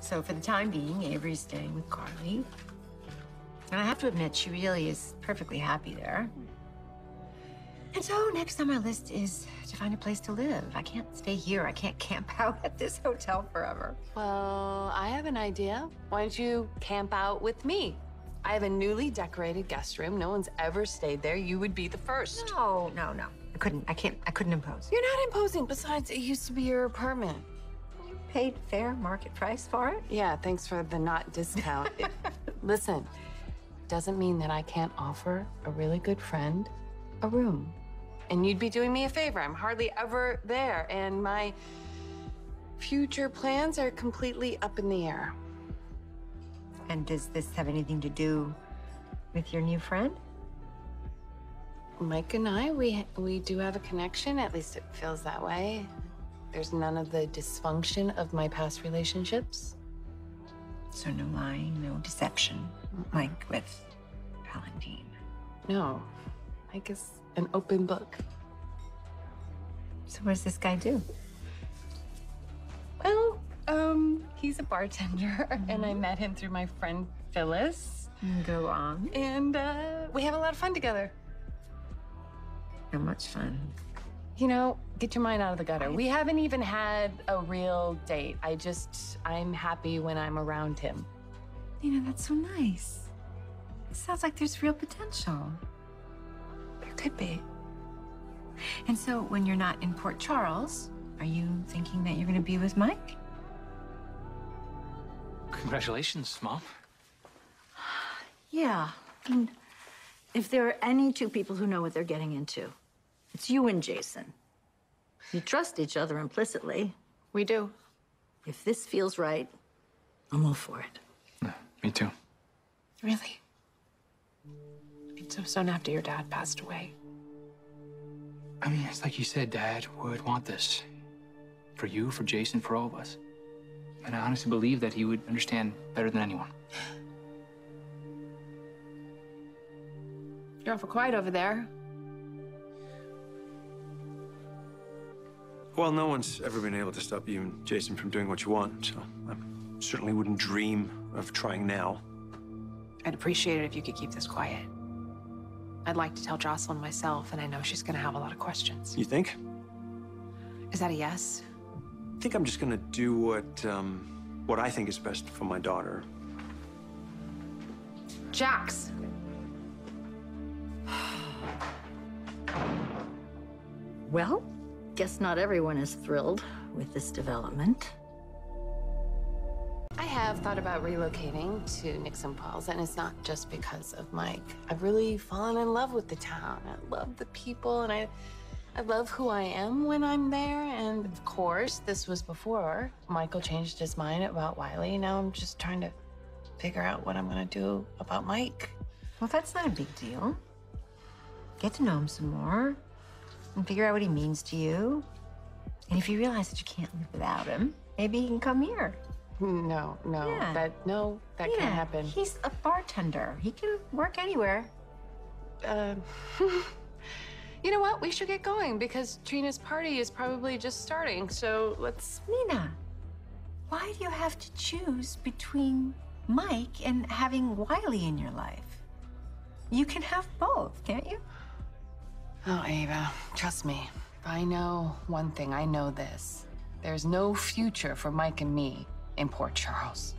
So for the time being, Avery's staying with Carly. And I have to admit, she really is perfectly happy there. And so next on my list is to find a place to live. I can't stay here. I can't camp out at this hotel forever. Well, I have an idea. Why don't you camp out with me? I have a newly decorated guest room. No one's ever stayed there. You would be the first. No. I couldn't impose. You're not imposing. Besides, it used to be your apartment. You paid fair market price for it? Yeah, thanks for the not discount. Listen, doesn't mean that I can't offer a really good friend a room. And you'd be doing me a favor. I'm hardly ever there, and my future plans are completely up in the air. And does this have anything to do with your new friend? Mike and I, we do have a connection. At least it feels that way. There's none of the dysfunction of my past relationships. So no lying, no deception, like with Valentine. No, Mike is an open book. So what does this guy do? Well, he's a bartender, and I met him through my friend Phyllis. Go on. And we have a lot of fun together. How much fun? You know, get your mind out of the gutter. We haven't even had a real date. I'm happy when I'm around him. You know, that's so nice. It sounds like there's real potential. There could be. And so when you're not in Port Charles, are you thinking that you're going to be with Mike? Congratulations, Mom. Yeah. I mean, if there are any two people who know what they're getting into, it's you and Jason. You trust each other implicitly. We do. If this feels right, I'm all for it. Yeah, me too. Really? I mean, so soon after your dad passed away. I mean, it's like you said, Dad would want this. For you, for Jason, for all of us. And I honestly believe that he would understand better than anyone. You're awful quiet over there. Well, no one's ever been able to stop you and Jason from doing what you want, so I certainly wouldn't dream of trying now. I'd appreciate it if you could keep this quiet. I'd like to tell Jocelyn myself, and I know she's gonna have a lot of questions. You think? Is that a yes? I think I'm just gonna do what I think is best for my daughter. Jax! Well, guess not everyone is thrilled with this development. I have thought about relocating to Nixon Falls, and it's not just because of Mike. I've really fallen in love with the town. I love the people, and I love who I am when I'm there. And of course, this was before Michael changed his mind about Wiley. Now I'm just trying to figure out what I'm gonna do about Mike. Well, that's not a big deal. Get to know him some more and figure out what he means to you. And if you realize that you can't live without him, maybe he can come here. No, Yeah. that can't happen. He's a bartender. He can work anywhere. You know what? We should get going because Trina's party is probably just starting. So let's. Nina, why do you have to choose between Mike and having Wiley in your life? You can have both, can't you? Oh, Ava, trust me. If I know one thing, I know this. There's no future for Mike and me in Port Charles.